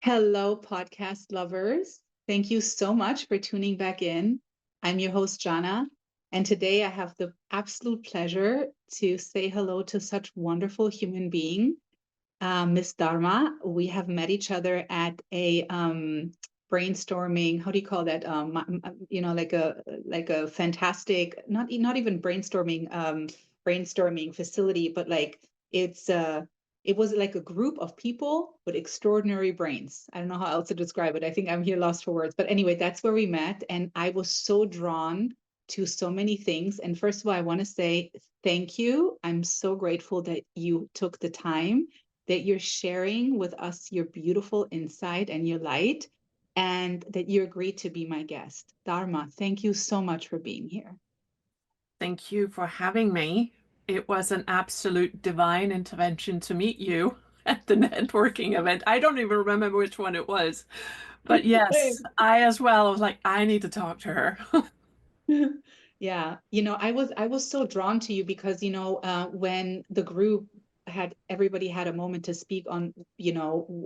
Hello, podcast lovers. Thank you so much for tuning back in. I'm your host, Žana, and today I have the absolute pleasure to say hello to such wonderful human being, Miss Dharma. We have met each other at a brainstorming. How do you call that? Like a fantastic, not even brainstorming facility, but like it was like a group of people with extraordinary brains. I don't know how else to describe it. I think I'm here lost for words. But anyway, that's where we met. And I was so drawn to so many things. And first of all, I want to say thank you. I'm so grateful that you took the time, that you're sharing with us your beautiful insight and your light, and that you agreed to be my guest. Dharma, thank you so much for being here. Thank you for having me. It was an absolute divine intervention to meet you at the networking event. I don't even remember which one it was. But yes, I as well, I was like, I need to talk to her. Yeah, I was so drawn to you because when the group had everybody had a moment to speak on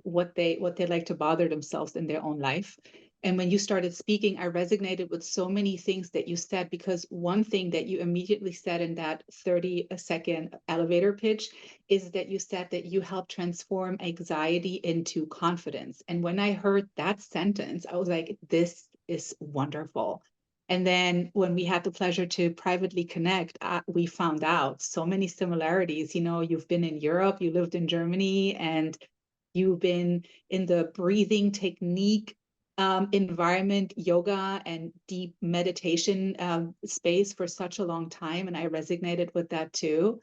what they like to bother themselves in their own life. And when you started speaking, I resonated with so many things that you said, because one thing that you immediately said in that 30-second elevator pitch is that you said that you help transform anxiety into confidence. And when I heard that sentence, I was like, this is wonderful. And then when we had the pleasure to privately connect, we found out so many similarities. You've been in Europe, you lived in Germany, and you've been in the breathing technique environment, yoga and deep meditation space for such a long time. And I resonated with that too.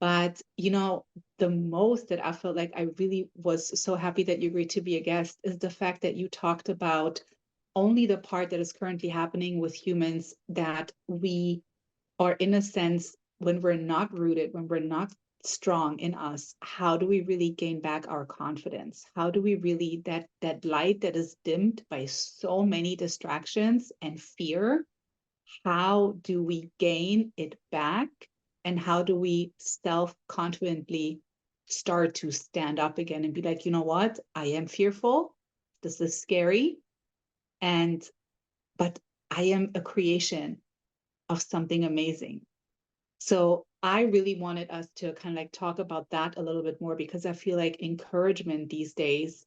But, the most that I felt like I really was so happy that you agreed to be a guest is the fact that you talked about only the part that is currently happening with humans, that we are, in a sense, when we're not rooted, when we're not strong in us, how do we really gain back our confidence? How do we really, that light that is dimmed by so many distractions and fear, how do we gain it back? And how do we self-confidently start to stand up again and be like, you know what? I am fearful. This is scary. And but I am a creation of something amazing. So I really wanted us to kind of like talk about that a little bit more, because I feel like encouragement these days,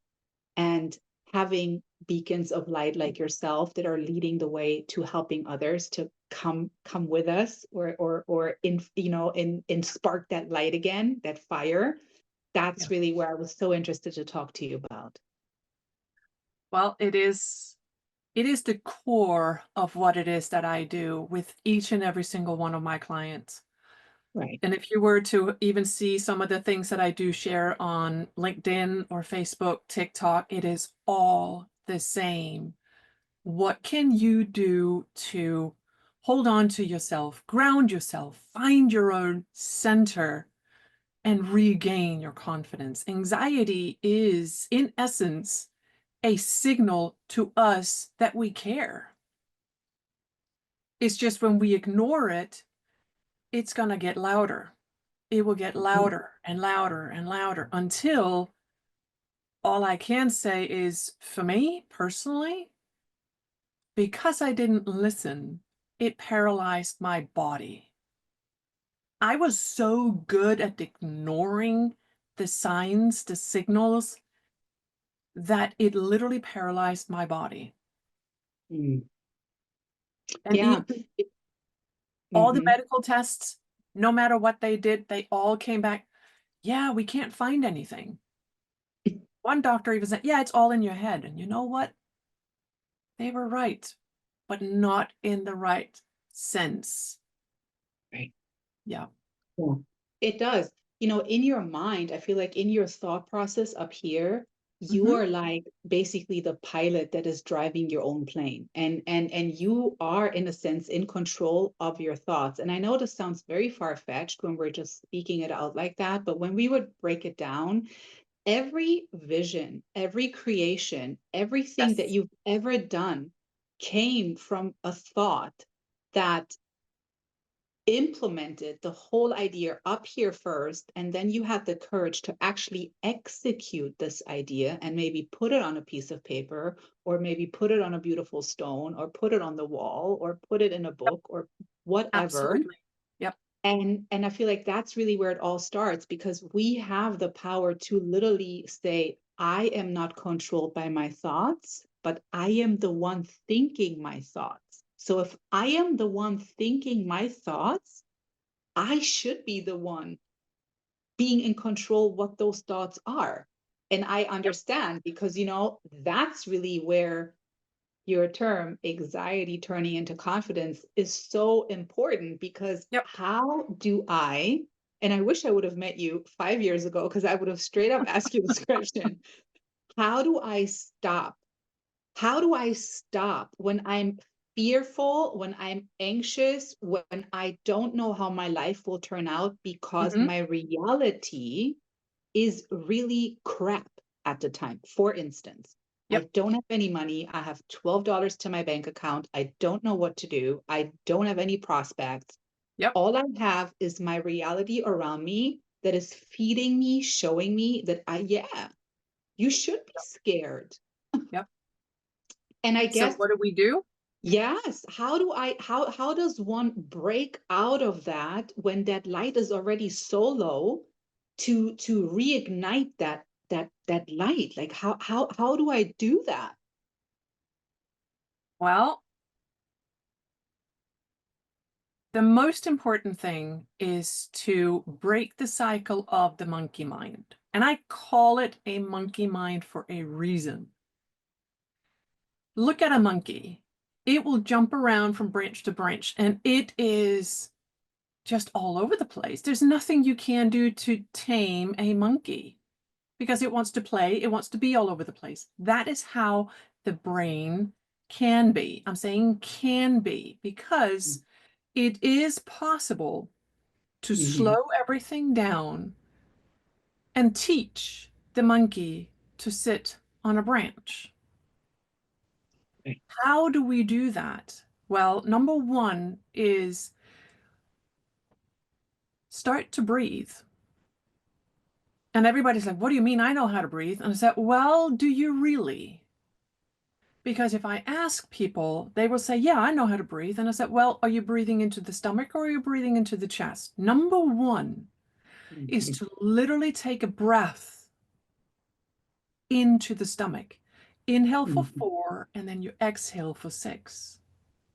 and having beacons of light like yourself that are leading the way to helping others to come with us, or in spark that light again, that fire. Yeah. That's really where I was so interested to talk to you about. Well, it is the core of what it is that I do with each and every single one of my clients. Right. And if you were to even see some of the things that I do share on LinkedIn or Facebook, TikTok, it is all the same. What can you do to hold on to yourself, ground yourself, find your own center, and regain your confidence? Anxiety is, in essence, a signal to us that we care. It's just when we ignore it, it's going to get louder. It will get louder and louder and louder until all I can say is, for me personally, because I didn't listen, it paralyzed my body. I was so good at ignoring the signs, the signals, that it literally paralyzed my body. Mm. And Yeah. even all the Mhm. medical tests, no matter what they did, they all came back, yeah, we can't find anything. One doctor even said, yeah, it's all in your head. And you know what? They were right, but not in the right sense. Right. Yeah. Yeah. It does. In your mind, I feel like in your thought process up here, you Mm-hmm. are like basically the pilot that is driving your own plane. And you are, in a sense, in control of your thoughts. And I know this sounds very far-fetched when we're just speaking it out like that, but when we would break it down, every vision, every creation, everything that Yes. you've ever done came from a thought that, implemented the whole idea up here first, and then you had the courage to actually execute this idea and maybe put it on a piece of paper, or maybe put it on a beautiful stone, or put it on the wall, or put it in a book, or whatever. Absolutely. Yep. And I feel like that's really where it all starts, because we have the power to literally say, I am not controlled by my thoughts, but I am the one thinking my thoughts. So if I am the one thinking my thoughts, I should be the one being in control what those thoughts are. And I Yep. understand, because, that's really where your term anxiety turning into confidence is so important, because Yep. how do I, and I wish I would have met you 5 years ago, because I would have straight up asked you this question. How do I stop? How do I stop when I'm fearful, when I'm anxious, when I don't know how my life will turn out, because Mm-hmm. my reality is really crap at the time? For instance, I Yep. don't have any money. I have $12 to my bank account. I don't know what to do. I don't have any prospects. Yep. All I have is my reality around me that is feeding me, showing me that yeah, you should be scared. Yep. And I So guess, what do we do? yes, how does one break out of that when that light is already so low, to reignite that light? Like, how do I do that? Well, the most important thing is to break the cycle of the monkey mind. And I call it a monkey mind for a reason. Look at a monkey. It will jump around from branch to branch, and it is just all over the place. There's nothing you can do to tame a monkey because it wants to play, it wants to be all over the place. That is how the brain can be. I'm saying can be because it is possible to Mhm. slow everything down and teach the monkey to sit on a branch. Right. How do we do that? Well, number one is start to breathe. And everybody's like, what do you mean I know how to breathe? And I said, well, do you really? Because if I ask people, they will say, yeah, I know how to breathe. And I said, well, are you breathing into the stomach or are you breathing into the chest? Number one is Mhm. to literally take a breath into the stomach. Inhale for Mhm. 4, and then you exhale for 6.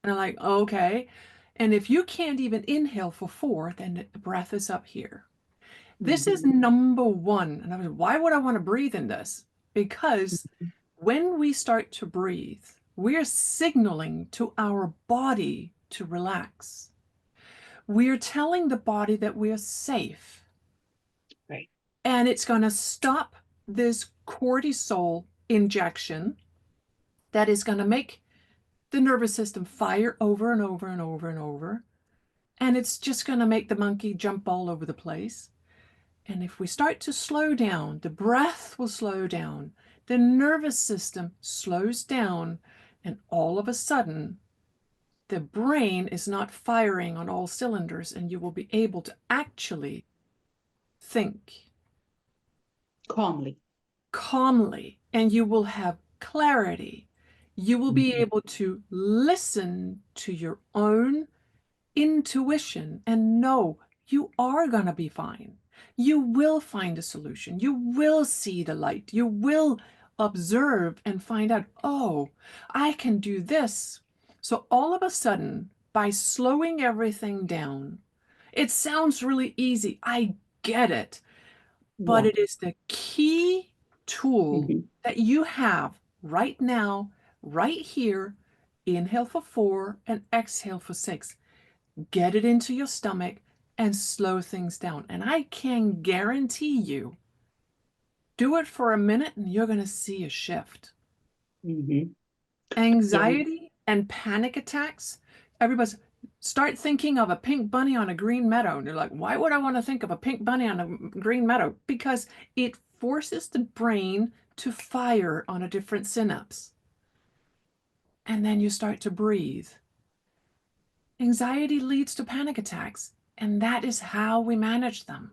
And I'm like, okay. And if you can't even inhale for 4, then the breath is up here. This is Mhm. number one. And I was, why would I want to breathe in this? Because when we start to breathe, we're signaling to our body to relax. We're telling the body that we're safe. Right. And it's going to stop this cortisol injection that is going to make the nervous system fire over and over and over and over. And it's just going to make the monkey jump all over the place. And if we start to slow down, the breath will slow down, the nervous system slows down, and all of a sudden, the brain is not firing on all cylinders, and you will be able to actually think Calmly. calmly, and you will have clarity. You will be Mhm. able to listen to your own intuition and know you are going to be fine. You will find a solution. You will see the light. You will observe and find out, oh, I can do this. So all of a sudden, by slowing everything down, it sounds really easy. I get it. But Yeah. it is the key tool Mhm. that you have right now, right here. Inhale for 4 and exhale for 6. Get it into your stomach and slow things down. And I can guarantee you, do it for a minute and you're going to see a shift. Mhm. Yeah. Anxiety and panic attacks, everybody's start thinking of a pink bunny on a green meadow. And you're like, why would I want to think of a pink bunny on a green meadow? Because it forces the brain to fire on a different synapse. And then you start to breathe. Anxiety leads to panic attacks, and that is how we manage them.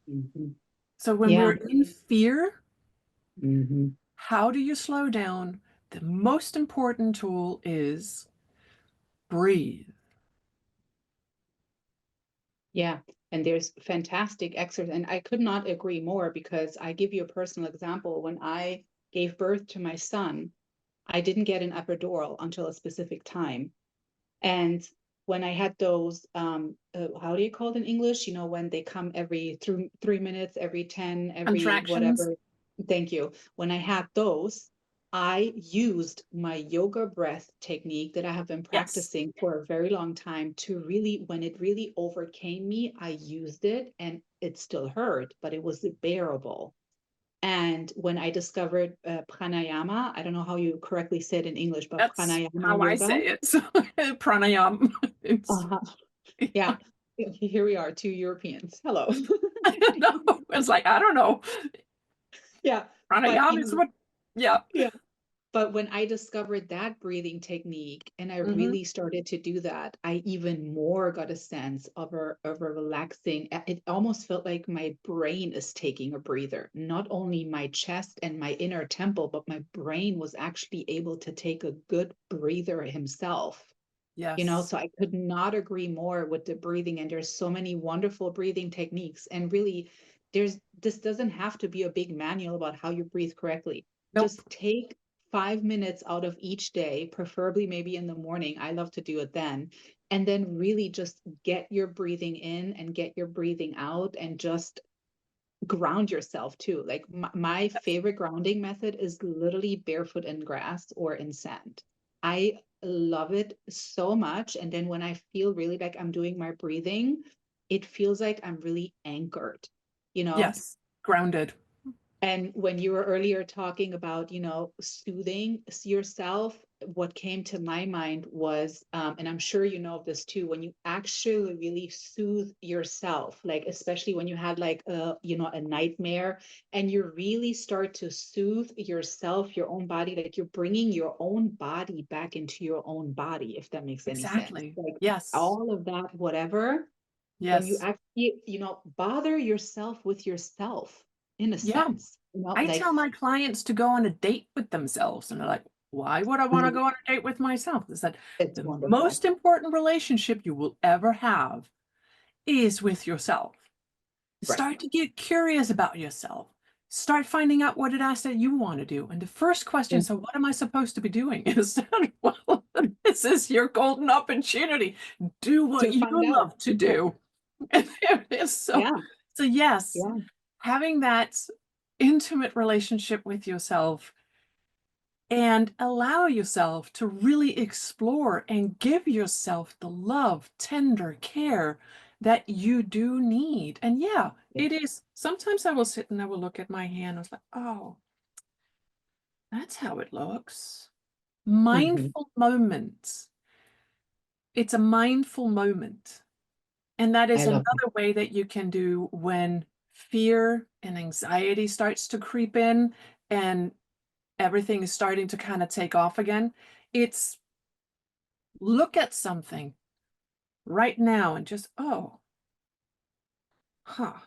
Mhm. So when Yeah. we're in fear, Mhm. how do you slow down? The most important tool is breathe. Yeah. And there's fantastic exercise. And I could not agree more because I give you a personal example. When I gave birth to my son, I didn't get an epidural until a specific time. And when I had those, how do you call it in English? You know, when they come every 3 minutes, every 10, every Contractions? whatever. Thank you. When I had those, I used my yoga breath technique that I have been Yes. practicing for a very long time to really, when it really overcame me, I used it and it still hurt, but it was bearable. And when I discovered pranayama, I don't know how you correctly say it in English, but That's pranayama how I yoga. say it. So pranayama. It's, Uh-huh. yeah. Yeah. Here we are, two Europeans. Hello. I know. It's like, I don't know. Yeah. But Pranayama is what, yeah. yeah. But when I discovered that breathing technique and I Hmm. really started to do that, I even more got a sense of a relaxing. It almost felt like my brain is taking a breather. Not only my chest and my inner temple, but my brain was actually able to take a good breather himself. You know, Yes. so I could not agree more with the breathing. And there's so many wonderful breathing techniques. And really, this doesn't have to be a big manual about how you breathe correctly. Nope. Just take 5 minutes out of each day, preferably maybe in the morning. I love to do it then. And then really just get your breathing in and get your breathing out and just ground yourself too. Like my Yes. favorite grounding method is literally barefoot in grass or in sand. I love it so much. And then when I feel really like I'm doing my breathing, it feels like I'm really anchored, you know? Yes. Grounded. And when you were earlier talking about, you know, soothing yourself, what came to my mind was, and I'm sure you know of this too, when you actually really soothe yourself, like especially when you had like a, you know, a nightmare, and you really start to soothe yourself, your own body, like you're bringing your own body back into your own body, if that makes any sense. Exactly. Like Yes. all of that, whatever, when you Yes. actually, you know, bother yourself with yourself in a Yeah. sense, you know, I like tell my clients to go on a date with themselves, and they're like, why would I want to mm, go on a date with myself? Is that it's the wonderful. most important relationship you will ever have is with yourself. Right. Start to get curious about yourself. Start finding out what it is that you want to do. And the first question, Mm, so what am I supposed to be doing? Is well, this is your golden opportunity. Do what to you find out. love to do. So, Yeah. so yes, Yeah. having that intimate relationship with yourself and allow yourself to really explore and give yourself the love, tender care that you do need. And yeah, Yeah. it is. Sometimes I will sit and I will look at my hand. I was like, oh, that's how it looks. Mhm. Mindful moment. It's a mindful moment. And that I is love that. another way that you can do when fear and anxiety starts to creep in and everything is starting to kind of take off again. It's look at something right now and just, oh, huh.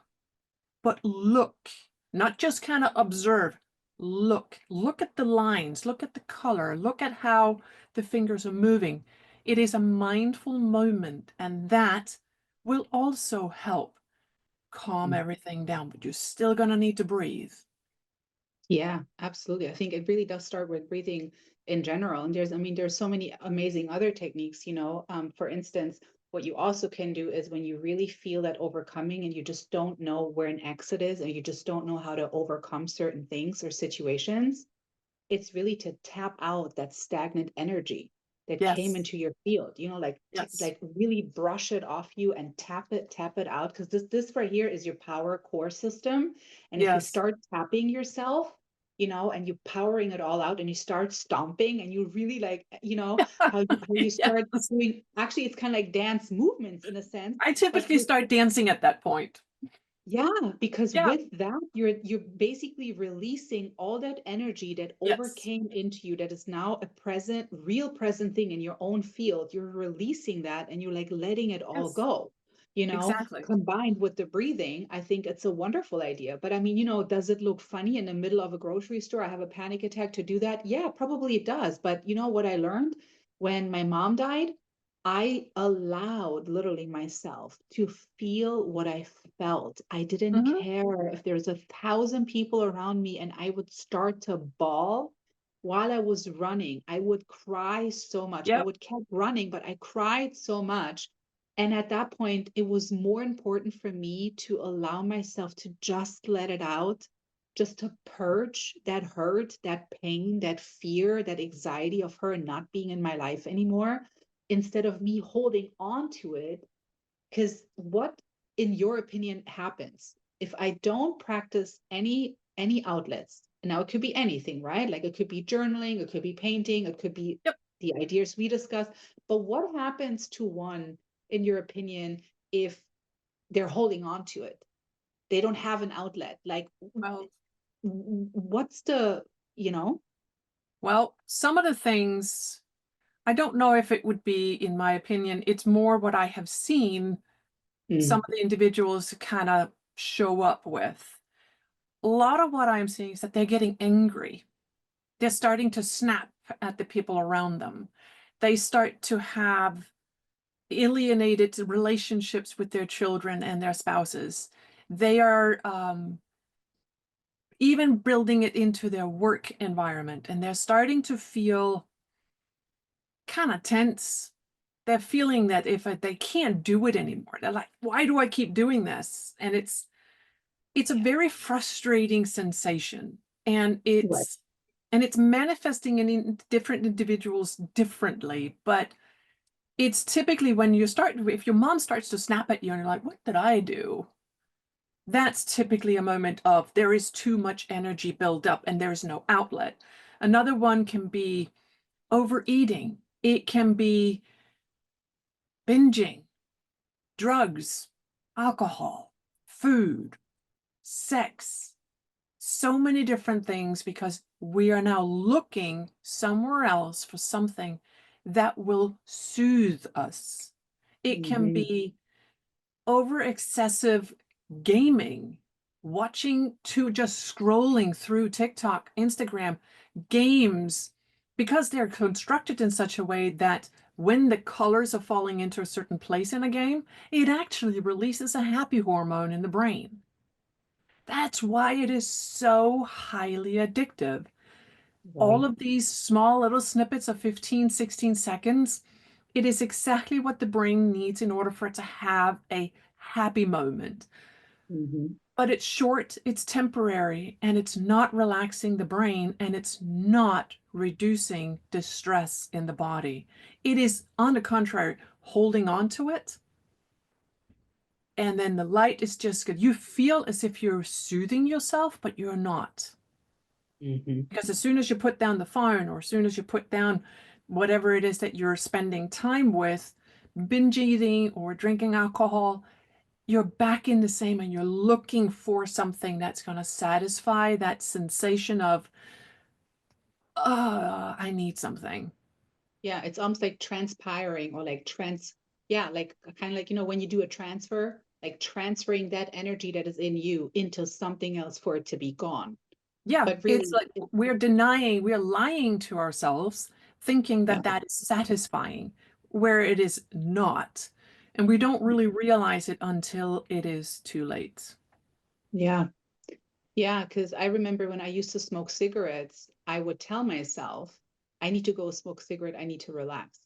But look, not just kind of observe. Look at the lines, look at the color, look at how the fingers are moving. It is a mindful moment, and that will also help calm Mm. everything down, but you're still going to need to breathe. Yeah, absolutely. I think it really does start with breathing in general. And there's, I mean, there's so many amazing other techniques, you know. For instance, what you also can do is when you really feel that overcoming and you just don't know where an exit is and you just don't know how to overcome certain things or situations, it's really to tap out that stagnant energy that came Yes, into your field, you know, like yes, like really brush it off you and tap it out, because this right here is your power core system. And if you yes. start tapping yourself, you know, and you powering it all out and you start stomping and you really like, you know, how you start Yes. doing, actually it's kind of like dance movements in a sense, I but typically you start dancing at that point. Yeah, because Yeah. with that, you're basically releasing all that energy that Yes. overcame into you that is now a present, real present thing in your own field. You're releasing that and you're like letting it all Yes. go. Exactly. Combined with the breathing, I think it's a wonderful idea. But I mean, does it look funny in the middle of a grocery store? I have a panic attack to do that. Yeah, probably it does. But you know what I learned when my mom died? I allowed literally myself to feel what I felt. I didn't Mhm. care if there's 1,000 people around me and I would start to bawl while I was running. I would cry so much. I Yep. would keep running, but I cried so much. And at that point, it was more important for me to allow myself to just let it out, just to purge that hurt, that pain, that fear, that anxiety of her not being in my life anymore instead of me holding on to it. Because what, in your opinion, happens if I don't practice any outlets? Now it could be anything, right? Like it could be journaling, it could be painting, it could be Yep. the ideas we discussed. But what happens to one, in your opinion, if they're holding on to it? They don't have an outlet. Like, Well, what's the, you know? some of the things, I don't know if it would be, in my opinion, it's more what I have seen some Mm, of the individuals kind of show up with. A lot of what I'm seeing is that they're getting angry. They're starting to snap at the people around them. They start to have alienated relationships with their children and their spouses. They are even building it into their work environment, and they're starting to feel kind of tense. They're feeling that if they can't do it anymore, they're like, why do I keep doing this? And it's a yeah, very frustrating sensation, and right. it's manifesting in different individuals differently. But it's typically when you start, if your mom starts to snap at you and you're like, what did I do? That's typically a moment of there is too much energy built up and there's no outlet. Another one can be overeating. It can be binging, drugs, alcohol, food, sex, so many different things, because we are now looking somewhere else for something that will soothe us. It can Hmm. be over excessive gaming, watching to just scrolling through TikTok, Instagram, games, because they're constructed in such a way that when the colors are falling into a certain place in a game, it actually releases a happy hormone in the brain. That's why it is so highly addictive. All Right. of these small little snippets of 15, 16 seconds, it is exactly what the brain needs in order for it to have a happy moment. Hmm. But it's short, it's temporary, and it's not relaxing the brain, and it's not reducing distress in the body. It is, on the contrary, holding on to it. And then the light is just good. You feel as if you're soothing yourself, but you're not. Hmm. Because as soon as you put down the phone, or as soon as you put down whatever it is that you're spending time with, binge eating or drinking alcohol, you're back in the same, and you're looking for something that's going to satisfy that sensation of, I need something. Yeah, it's almost like transpiring or like yeah, like kind of like, when you do a transfer, like transferring that energy that is in you into something else for it to be gone. Yeah, But it's really, like we're lying to ourselves, thinking yeah, that that is satisfying, where it is not. And we don't really realize it until it is too late. yeah, yeah. Because I remember when I used to smoke cigarettes, I would tell myself, I need to go smoke a cigarette. I need to relax.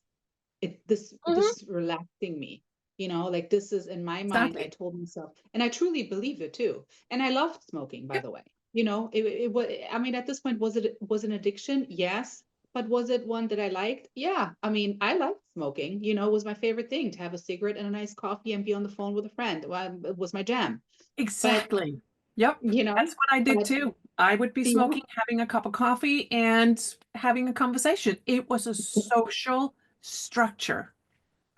This Mhm. is relaxing me. Like this is in my mind. I Exactly. told myself, and I truly believed it too. And I loved smoking, by Yep. the way. It was. I mean, at this point, was an addiction? Yes, but was it one that I liked? Yeah. I mean, I liked smoking. It was my favorite thing to have a cigarette and a nice coffee and be on the phone with a friend. Well, it was my jam. But Exactly. Yep. you know, That's what I did but too. I would be yeah, smoking, having a cup of coffee, and having a conversation. It was a social structure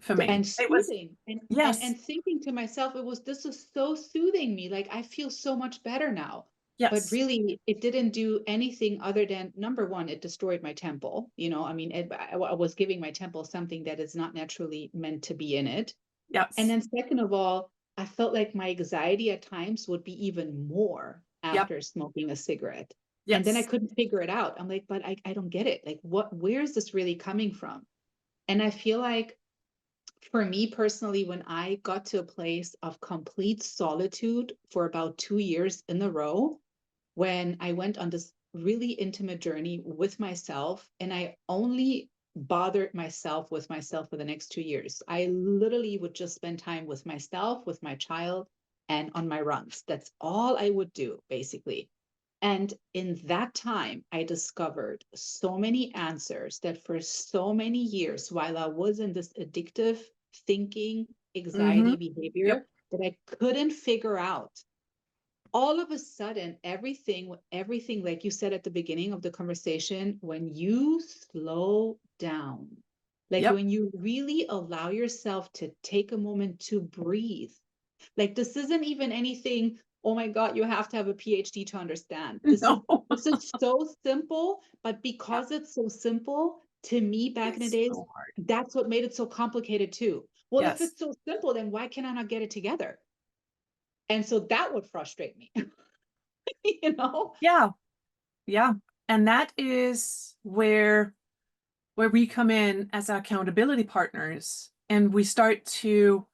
for me. And It was, soothing, yes, and thinking to myself, it was, this is so soothing me, like I feel so much better now. But yes, really it didn't do anything other than, number one, it destroyed my temple, I mean, I was giving my temple something that is not naturally meant to be in it. And yes, then second of all, I felt like my anxiety at times would be even more yep, after smoking a cigarette. And then I yes. couldn't figure it out. I'm like, but I don't get it. Like, where is this really coming from? And I feel like for me personally, when I got to a place of complete solitude for about 2 years in a row, when I went on this really intimate journey with myself, and I only bothered myself with myself for the next 2 years. I literally would just spend time with myself, with my child, and on my runs. That's all I would do, basically. And in that time, I discovered so many answers that for so many years, while I was in this addictive thinking, Mm-hmm. anxiety Yep. behavior that I couldn't figure out, all of a sudden, everything, like you said at the beginning of the conversation, when you slow down, like Yep. when you really allow yourself to take a moment to breathe, like this isn't even anything, oh my God, you have to have a PhD to understand. This is No. this is so simple, but Yeah. because it's so simple, to me back in the It's days, so hard. that's what made it so complicated too. Well, if Yes. it's so simple, then why can I not get it together? And so that would frustrate me, you know? Yeah. Yeah. And that is where we come in as accountability partners and we start to,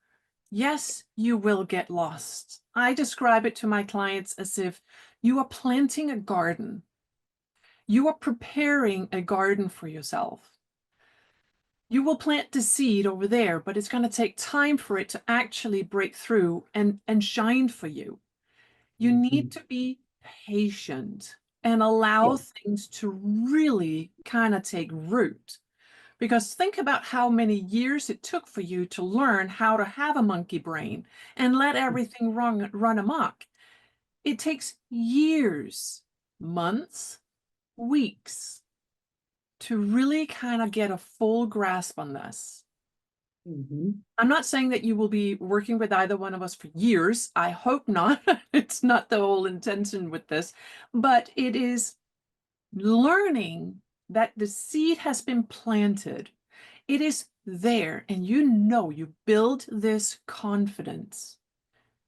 yes, you will get lost. I describe it to my clients as if you are planting a garden. You are preparing a garden for yourself. You will plant the seed over there, but it's going to take time for it to actually break through and shine for you. You need Mhm. to be patient and Yeah. allow things to really kind of take root. Because think about how many years it took for you to learn how to have a monkey brain and let everything run amok. It takes years, months, weeks to really kind of get a full grasp on this. Mhm. I'm not saying that you will be working with either one of us for years. I hope not. It's not the whole intention with this, but it is learning that the seed has been planted. It is there, and you build this confidence.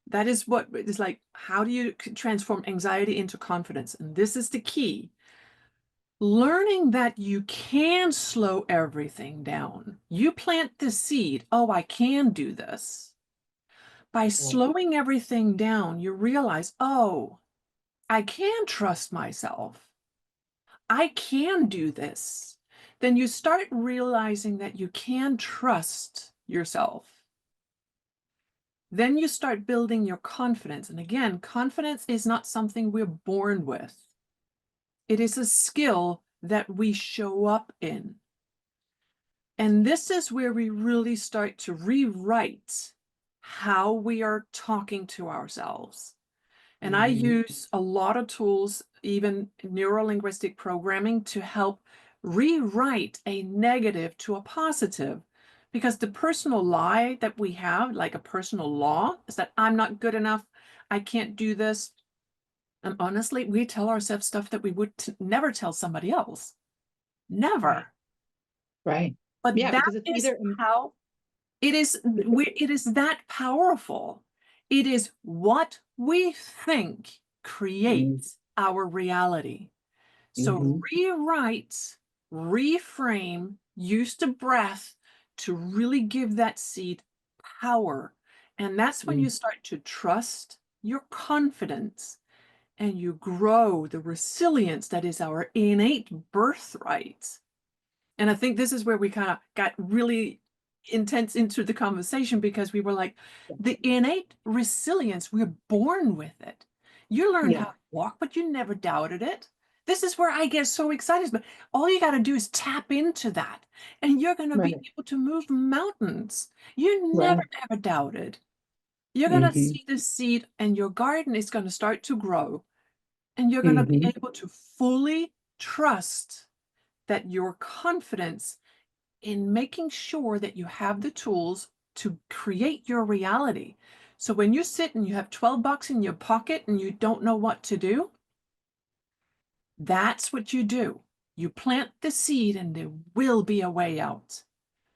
That is what is like, how do you transform anxiety into confidence? And this is the key. Learning that you can slow everything down. You plant the seed. Oh, I can do this. By Right. slowing everything down, you realize, oh, I can trust myself. I can do this. Then you start realizing that you can trust yourself. Then you start building your confidence. And again, confidence is not something we're born with. It is a skill that we show up in. And this is where we really start to rewrite how we are talking to ourselves. And I Mhm. use a lot of tools, even neuro-linguistic programming, to help rewrite a negative to a positive. Because the personal lie that we have, like a personal law, is that I'm not good enough, I can't do this. And honestly, we tell ourselves stuff that we would never tell somebody else. Right. Never. Right. But Yeah, that because it's is either how it is that powerful. It is what we think Mhm. creates our reality. So Mhm. rewrite, reframe, use the breath to really give that seed power. And that's when you Mhm. start to trust your confidence and you grow the resilience that is our innate birthright. And I think this is where we kind of got really intense into the conversation because we were like, the innate resilience, we're born with it. You learned Yeah. how to walk, but you never doubted it. This is where I get so excited. But all you got to do is tap into that, and you're going to be Right. able to move mountains. You never Right. ever doubted. You're going to Mhm. see the seed, and your garden is going to start to grow, and you're going to be Mhm. able to fully trust that your confidence in making sure that you have the tools to create your reality. So when you sit and you have 12 bucks in your pocket and you don't know what to do, that's what you do. You plant the seed and there will be a way out.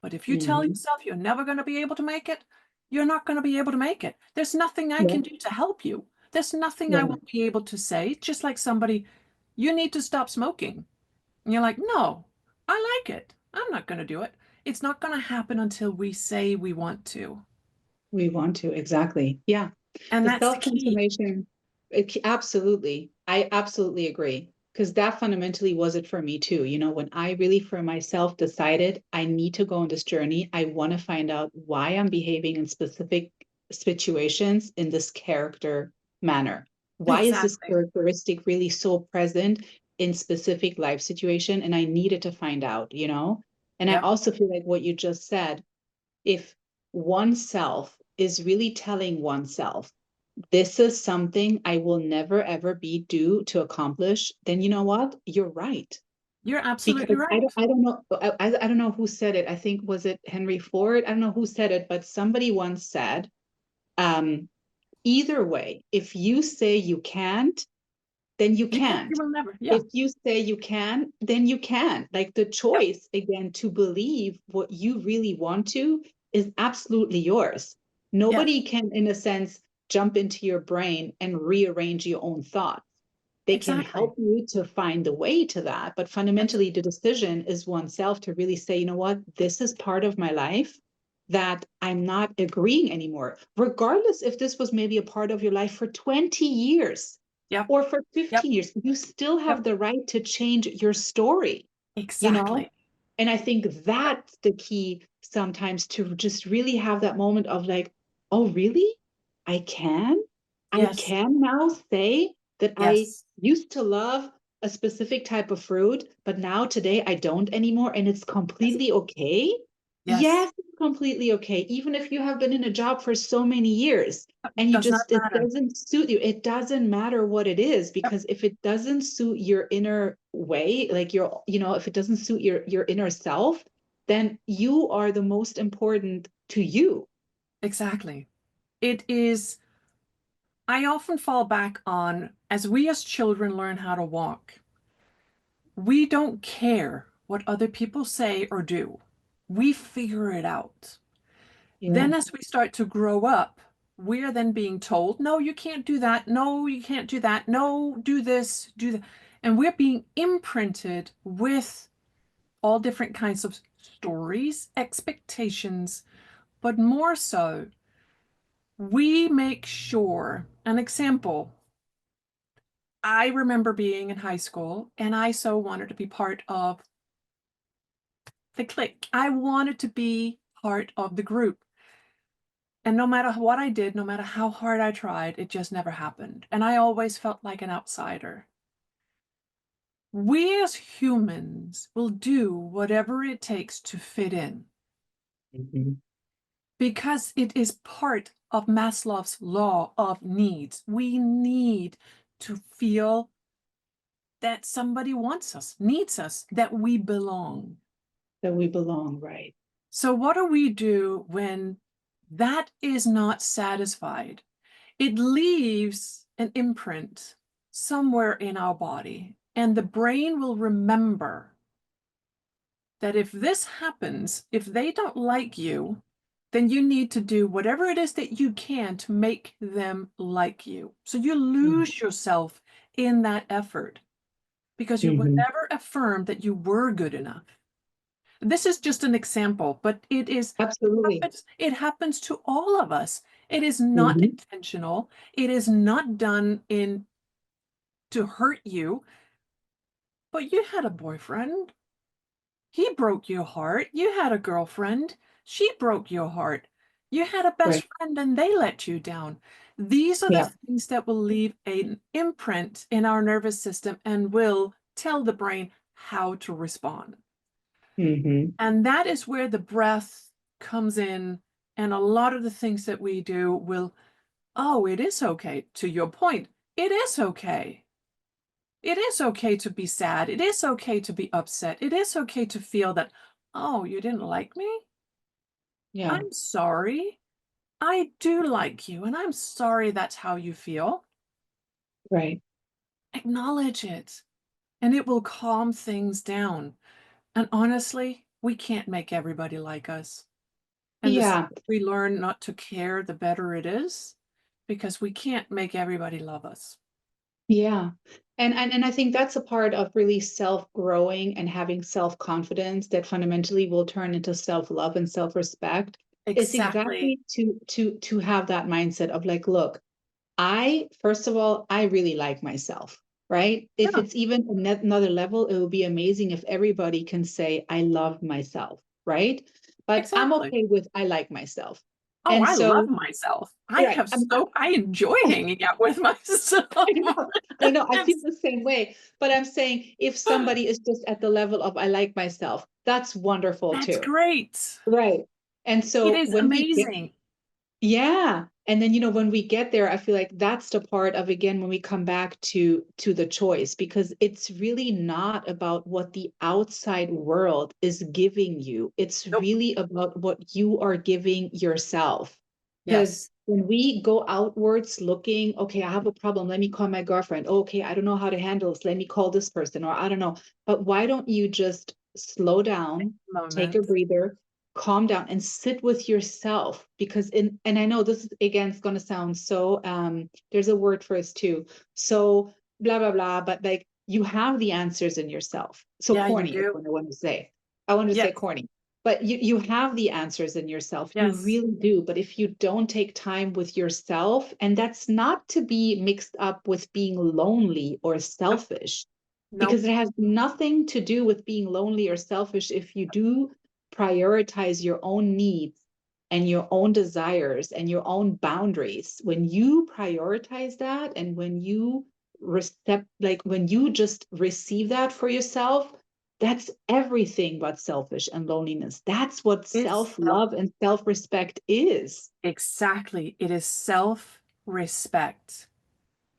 But if you tell Hmm. yourself you're never going to be able to make it, you're not going to be able to make it. There's nothing I Yeah, can do to help you. There's nothing I will right. be able to say. Just like somebody, you need to stop smoking. And you're like, no, I like it. I'm not going to do it. It's not going to happen until we say we want to. We want to, exactly. Yeah. And The that's the self key. transformation, absolutely. I absolutely agree. Because that fundamentally was it for me too. You know, when I really for myself decided I need to go on this journey, I want to find out why I'm behaving in specific situations in this character manner. Why is this Exactly. characteristic really so present in specific life situation? And I needed to find out, you know? And I Yep. also feel like what you just said, if oneself is really telling oneself, this is something I will never ever be due to accomplish, then you know what? You're right. You're absolutely Because right. I don't know, I don't know who said it. I think was it Henry Ford? I don't know who said it, but somebody once said, um, either way, if you say you can't, then you You can't. will never. Yeah. If you say you can, then you can. Like the Yep. choice again to believe what you really want to is absolutely yours. Yes. Nobody can, in a sense, jump into your brain and rearrange your own thoughts. They can Exactly. help you to find the way to that. But That's fundamentally, the decision is oneself to really say, you know what, this is part of my life that I'm not agreeing anymore, regardless if this was maybe a part of your life for 20 years yep. or for Yep. 15 years, you still Yep. have the right to change your story, you know? Exactly. And I think that's the key sometimes to just really have that moment of like, oh, really? I can? I Yes. can now say that I Yes. used to love a specific type of fruit, but now today I don't anymore, and it's Yes. completely okay. Yes. Yes, it's completely okay. Even if you have been in a job for so many years and you Does not just, it matter. doesn't suit you, it doesn't matter what it is, Yep. because if it doesn't suit your inner way, like your, you know, if it doesn't suit your inner self, then you are the most important to you. Exactly. It is, I often fall back on as we as children learn how to walk, we don't care what other people say or do. We figure it out. Yeah. Then, as we start to grow up, we're then being told, no, you can't do that. No, you can't do that. No, do this, do that. And we're being imprinted with all different kinds of stories, expectations, but more so, we make sure, an example, I remember being in high school and I so wanted to be part of the clique. I wanted to be part of the group. And no matter what I did, no matter how hard I tried, it just never happened. And I always felt like an outsider. We as humans will do whatever it takes to fit in Mhm. because it is part of Maslow's law of needs. We need to feel that somebody wants us, needs us, that we belong. That we belong, right? So, what do we do when that is not satisfied? It leaves an imprint somewhere in our body, and the brain will remember that if this happens, if they don't like you, then you need to do whatever it is that you can to make them like you. So you lose yourself in that effort because you will Mm-hmm. never affirm that you were good enough. This is just an example, but Absolutely. it happens to all of us. It is not Mm-hmm. intentional. It is not done in to hurt you, but you had a boyfriend. He broke your heart. You had a girlfriend. She broke your heart. You had a best Right. friend and they let you down. These are the Yeah. things that will leave an imprint in our nervous system and will tell the brain how to respond. Mm-hmm. And that is where the breath comes in. And a lot of the things that we do will, oh, it is okay. To your point, it is okay. It is okay to be sad. It is okay to be upset. It is okay to feel that Oh, you didn't like me? Yeah, I'm sorry. I do like you, and I'm sorry that's how you feel. right. Acknowledge it, and it will calm things down. And honestly, we can't make everybody like us. And the sooner Yeah, we learn not to care, the better it is, because we can't make everybody love us. yeah. And I think that's a part of really self-growing and having self-confidence that fundamentally will turn into self-love and self-respect. Is Exactly. exactly to have that mindset of like, look, I, first of all, I really like myself, right? If Yeah, it's even another level, it would be amazing if everybody can say, I love myself, right? But I'm exactly. okay with I like myself. Oh, And I love so, myself. right, I enjoy hanging out with myself. I know, I feel It's the same way. But I'm saying if somebody is just at the level of I like myself, that's wonderful that's too. great. Right. And It so is when we get amazing. yeah. And then, when we get there, I feel like that's the part of, again, when we come back to the choice, because it's really not about what the outside world is giving you. It's Nope. really about what you are giving yourself. Because Yes. when we go outwards looking, okay, I have a problem, let me call my girlfriend. Okay, I don't know how to handle this, let me call this person, or I don't know. But why don't you just slow down, take a Moment. breather, calm down and sit with yourself, because in and I know this is again it's going to sound so there's a word for us too, so blah blah blah, but like you have the answers in yourself. So Yeah, you corny is do. what I want to say. I want to say Yes. corny, but you have the answers in yourself, you Yes. really do. But if you don't take time with yourself, and that's not to be mixed up with being lonely or Nope. selfish, because Nope. it has nothing to do with being lonely or selfish if you do prioritize your own needs and your own desires and your own boundaries. When you prioritize that, and when you when you just receive that for yourself, that's everything but selfish and loneliness. That's what It's self self-love and self-respect is. exactly. It is self-respect.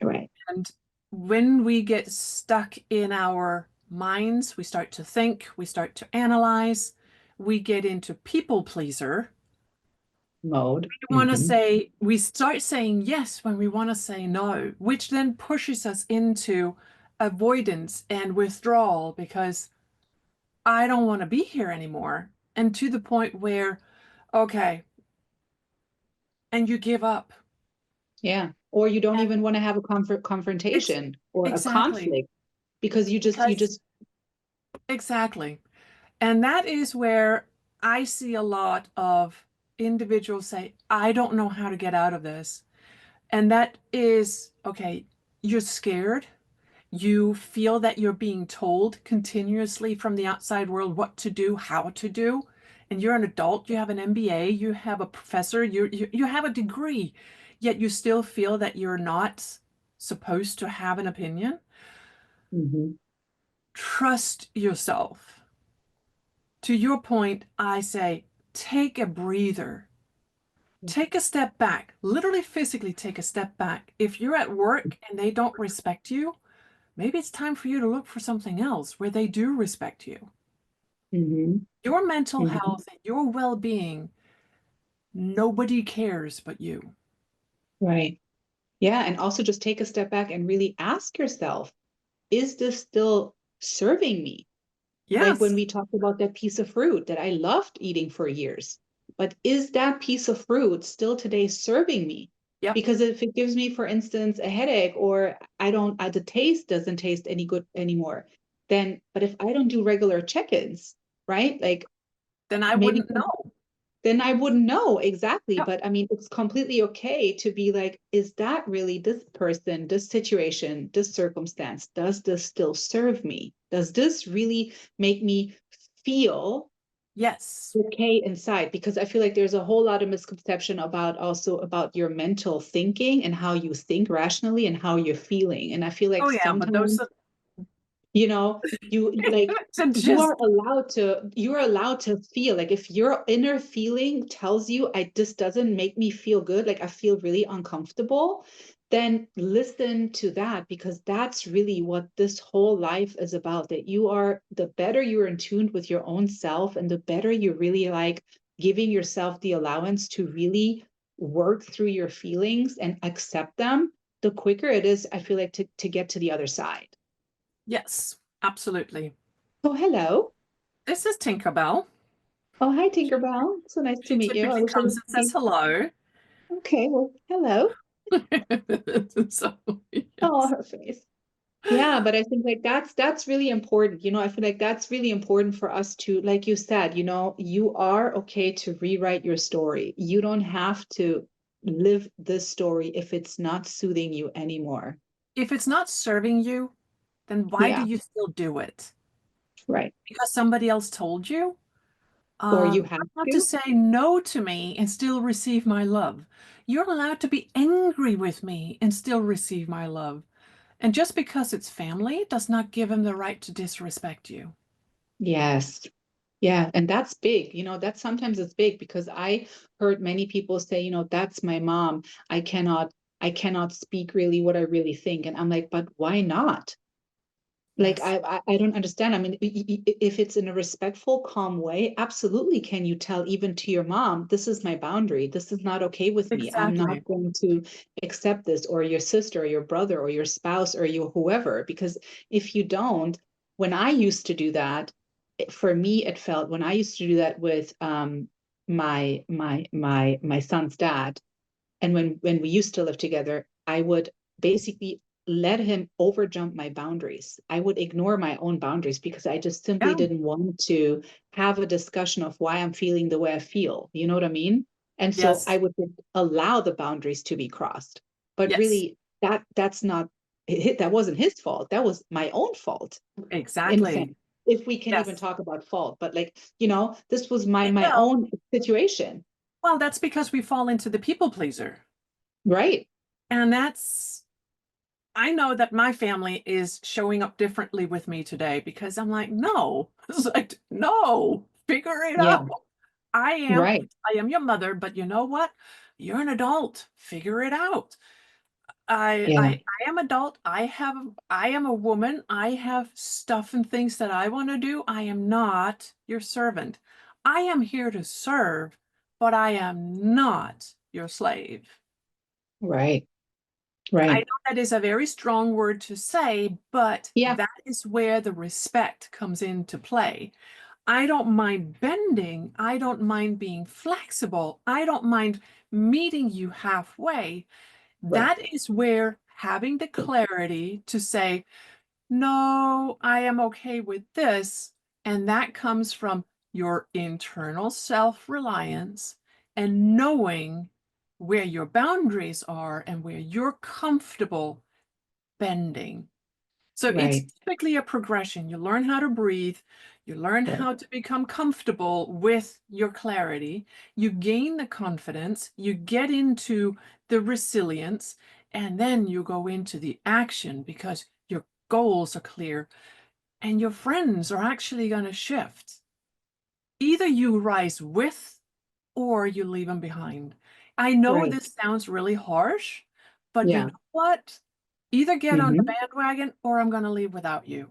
Right. And when we get stuck in our minds, we start to think, we start to analyze, we get into people pleaser. Mode. We want to Mm-hmm. say, we start saying yes when we want to say no, which then pushes us into avoidance and withdrawal because I don't want to be here anymore. And to the point where, okay, and you give up. Yeah. Or you don't And even want to have a ex confrontation or a exactly, conflict, because you because just exactly. And that is where I see a lot of individuals say, I don't know how to get out of this. And that is, okay, you're scared. You feel that you're being told continuously from the outside world what to do, how to do. And you're an adult, you have an MBA, you have a professor, you have a degree, yet you still feel that you're not supposed to have an opinion. Mhm. Trust yourself. To your point, I say, take a breather. Take a step back, literally physically take a step back. If you're at work and they don't respect you, maybe it's time for you to look for something else where they do respect you. Mhm. Your mental Mhm. health and your well-being, nobody cares but you. Right. Yeah. And also just take a step back and really ask yourself, is this still serving me? Like when Yes. we talked about that piece of fruit that I loved eating for years, but is that piece of fruit still today serving me? Yep. Because if it gives me, for instance, a headache, or the taste doesn't taste any good anymore, then, but if I don't do regular check-ins, right? Like Then I maybe wouldn't know. then I wouldn't know exactly. Yep. But I mean, it's completely okay to be like, is that really this person, this situation, this circumstance? Does this still serve me? Does this really make me feel Yes. okay inside? Because I feel like there's a whole lot of misconception about also about your mental thinking and how you think rationally and how you're feeling. And I feel like Oh yeah, but those sometimes, are You know, you like To you just are allowed to feel like if your inner feeling tells you this doesn't make me feel good, like I feel really uncomfortable, then listen to that, because that's really what this whole life is about. That you are, the better you're in tune with your own self, and the better you're really like giving yourself the allowance to really work through your feelings and accept them, the quicker it is, I feel like, to get to the other side. yes, absolutely. Oh, hello. This is Tinkerbell. Oh, hi, Tinkerbell. So nice to She meet you. I typically wish I comes could and says see. hello. Okay, well, hello. So, Oh, yes. her face. Yeah, but I think like that's really important. I feel like that's really important for us to, like you said, you are okay to rewrite your story. You don't have to live this story if it's not soothing you anymore. If it's not serving you, then why do Yeah, you still do it? right. Because somebody else told you? Or you You're have allowed to to. say no to me and still receive my love. You're allowed to be angry with me and still receive my love. And just because it's family does not give him the right to disrespect you. Yes. Yeah, and that's big. That sometimes it's big, because I heard many people say, that's my mom. I cannot, I cannot speak really what I really think. And I'm like, but why not? Like, Yes, I don't understand. I mean, if it's in a respectful, calm way, absolutely. Can you tell even to your mom, this is my boundary. This is not okay with me. I'm not exactly. going to accept this, or your sister or your brother or your spouse or your whoever. Because if you don't, when I used to do that, for me, it felt, when I used to do that with my son's dad, and when we used to live together, I would basically let him overjump my boundaries. I would ignore my own boundaries, because I just simply Yeah. didn't want to have a discussion of why I'm feeling the way I feel. You know what I mean? And so I Yes. would allow the boundaries to be crossed. But Yes. really, that's not, that wasn't his fault. That was my own fault, in a sense. Exactly. If we can even Yes. talk about fault, but like, this was my Well, own situation, that's because we fall into the people pleaser. right? And I know that my family is showing up differently with me today because I'm like, no, it's like, no, figure it Yeah, out. I am, right. I am your mother, but you know what? You're an adult. Figure it out. I, Yeah, I, I am adult. I am a woman. I have stuff and things that I want to do. I am not your servant. I am here to serve, but I am not your slave. right. I Right. know that is a very strong word to say, but Yeah. that is where the respect comes into play. I don't mind bending. I don't mind being flexible. I don't mind meeting you halfway. Right. That is where having the clarity to say, no, I am okay with this. And that comes from your internal self-reliance and knowing where your boundaries are and where you're comfortable bending. So it's Right. typically a progression. You learn how to breathe, you learn Right. how to become comfortable with your clarity, you gain the confidence, you get into the resilience, and then you go into the action because your goals are clear and your friends are actually going to shift. Either you rise with or you leave them behind. I know Right. this sounds really harsh, but you Yeah. know what? Either get on the Hmm. bandwagon or I'm going to leave without you.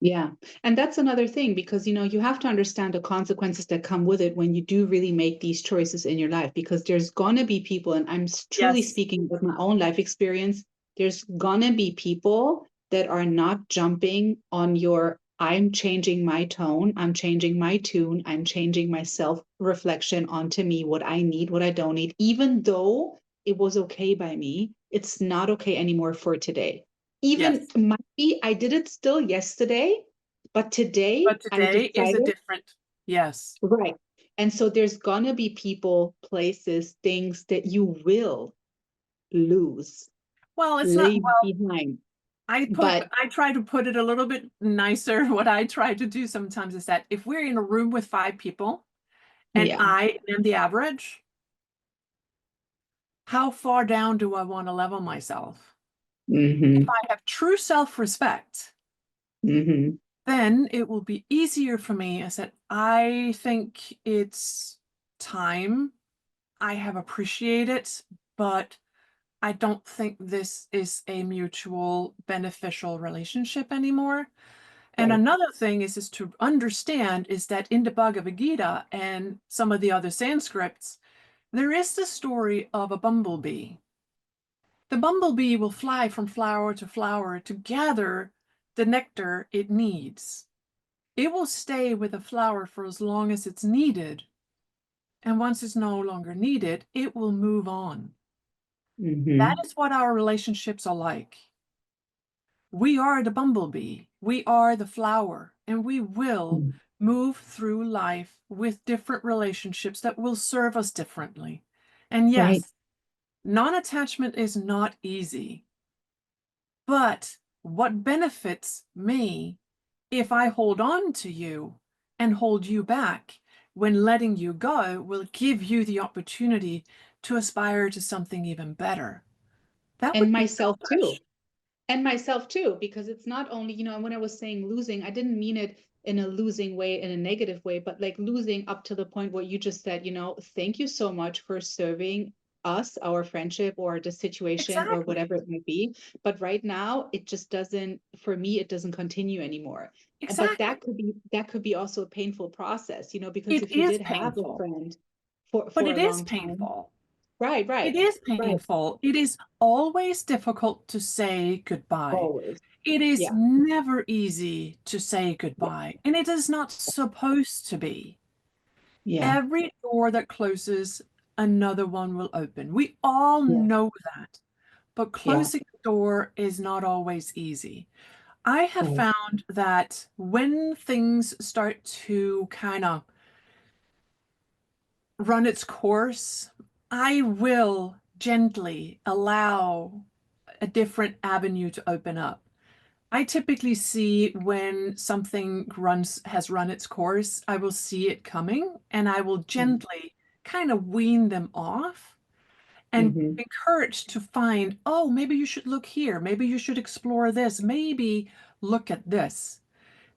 Yeah. And that's another thing, because, you have to understand the consequences that come with it when you do really make these choices in your life, because there's going to be people, and I'm truly Yes. speaking with my own life experience, there's going to be people that are not jumping on your, I'm changing my tone, I'm changing my tune, I'm changing my self reflection onto me, what I need, what I don't need, even though it was okay by me, it's not okay anymore for today. Even Yes. might be I did it still yesterday, but today But I today is a decided, different, yes. right. And so there's gonna be people, places, things that you will lose, Well, it's not, leave well, behind. But I try to put it a little bit nicer. What I try to do sometimes is that if we're in a room with five people and yeah. I am the average, how far down do I want to level myself? If Hmm. I have true self-respect, Mm-hmm. Then it will be easier for me. I said, I think it's time. I have appreciated it, but I don't think this is a mutual beneficial relationship anymore. And Right. another thing is to understand is that in the Bhagavad Gita and some of the other Sanskrits, there is the story of a bumblebee. The bumblebee will fly from flower to flower to gather the nectar it needs. It will stay with a flower for as long as it's needed. And once it's no longer needed, it will move on. That Mm-hmm. is what our relationships are like. We are the bumblebee, we are the flower, and we will move through life with different relationships that will serve us differently. And Right. yes, non-attachment is not easy, but what benefits me if I hold on to you and hold you back when letting you go will give you the opportunity to aspire to something even better. That And would be myself too. selfish. And myself too, because it's not only, when I was saying losing, I didn't mean it in a losing way, in a negative way, but like losing up to the point where you just said, thank you so much for serving us, our friendship or the situation or whatever Exactly. it might be. But right now, it just doesn't, for me, it doesn't continue anymore. But Exactly. that could be also a painful process, because It if you is did have a painful, friend but for it a is long time, painful. right, It right, is right, painful. It is always difficult to say goodbye. always. It is Yeah, never easy to say yeah, goodbye, and it is not supposed to be. yeah, Every door that closes, another one will open. We all yeah, know that, but yeah, closing a door is not always easy. I have right. found that when things start to kind of run its course, I will gently allow a different avenue to open up. I typically see when something has run its course, I will see it coming and I will gently kind of wean them off and Mm-hmm. encourage to find, oh, maybe you should look here, maybe you should explore this, maybe look at this,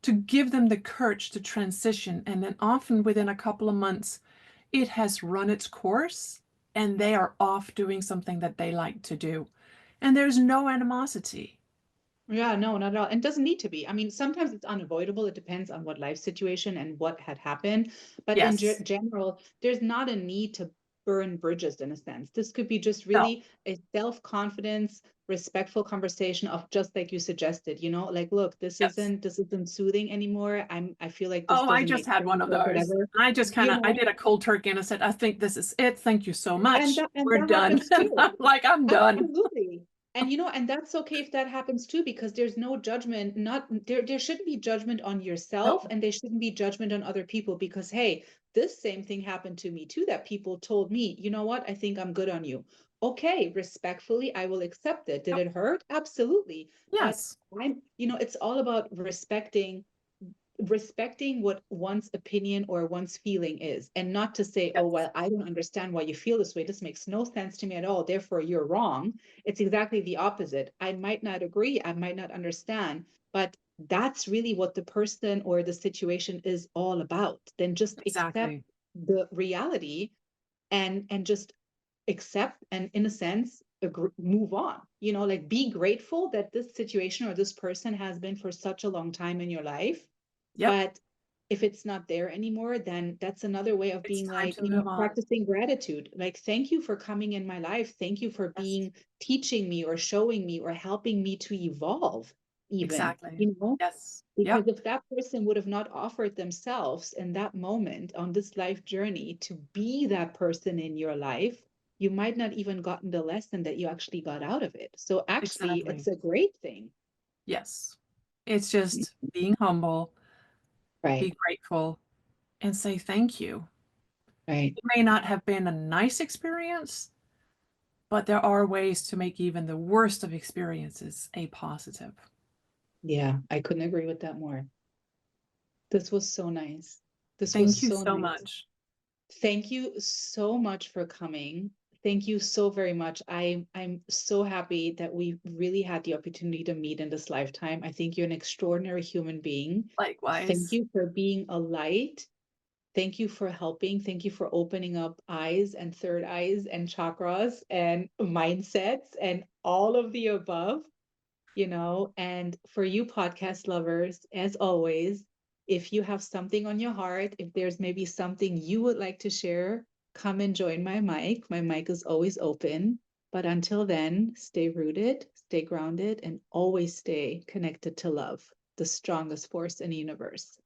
to give them the courage to transition. And then often within a couple of months, it has run its course and they are off doing something that they like to do. And there's no animosity. Yeah, no, not at all. And it doesn't need to be. I mean, sometimes it's unavoidable. It depends on what life situation and what had happened. But in Yes. general, there's not a need to burn bridges in a sense. This could be just No. really a self-confidence, respectful conversation of just like you suggested, like, look, Yes. this isn't soothing anymore. I feel like this Oh, I doesn't just make had one sense of or those. whatever, I just kind you of I know, did a cold turkey and I said, I think this is it. Thank you so and much. and We're that done. happens And too. I'm like, I'm done. Absolutely. And and that's okay if that happens too, because there's no judgment, not there shouldn't be judgment on yourself No. and there shouldn't be judgment on other people because hey, this same thing happened to me too, that people told me, you know what, I think I'm good on you. Okay, respectfully, I will accept it. Did Yep. it hurt? Absolutely. But Yes. it's all about respecting what one's opinion or one's feeling is and not to say, oh, Yes. well, I don't understand why you feel this way, this makes no sense to me at all, therefore you're wrong. It's exactly the opposite. I might not agree, I might not understand, but that's really what the person or the situation is all about. Then just accept Exactly. the reality and just accept and in a sense move on, like be grateful that this situation or this person has been for such a long time in your life. Yep. But if it's not there anymore, then that's another way of It's being time like, to move on. practicing gratitude. Like, thank you for coming in my life. Thank you for Yes. being teaching me or showing me or helping me to evolve, even, Exactly. Yes. because Yep. if that person would have not offered themselves in that moment on this life journey to be that person in your life, you might not even gotten the lesson that you actually got out of it. So actually, it's Exactly. a great thing. Yes. It's just being humble, be Right, grateful, and say thank you. right. It may not have been a nice experience, but there are ways to make even the worst of experiences a positive. Yeah, I couldn't agree with that more. This was so nice. This was Thank you so so nice. much. Thank you so much for coming. Thank you so very much. I'm so happy that we really had the opportunity to meet in this lifetime. I think you're an extraordinary human being. Thank Likewise. you for being a light. Thank you for helping. Thank you for opening up eyes and third eyes and chakras and mindsets and all of the above, you know. And for you podcast lovers, as always, if you have something on your heart, if there's maybe something you would like to share, come and join my mic. My mic is always open. But until then, stay rooted, stay grounded, and always stay connected to love, the strongest force in the universe.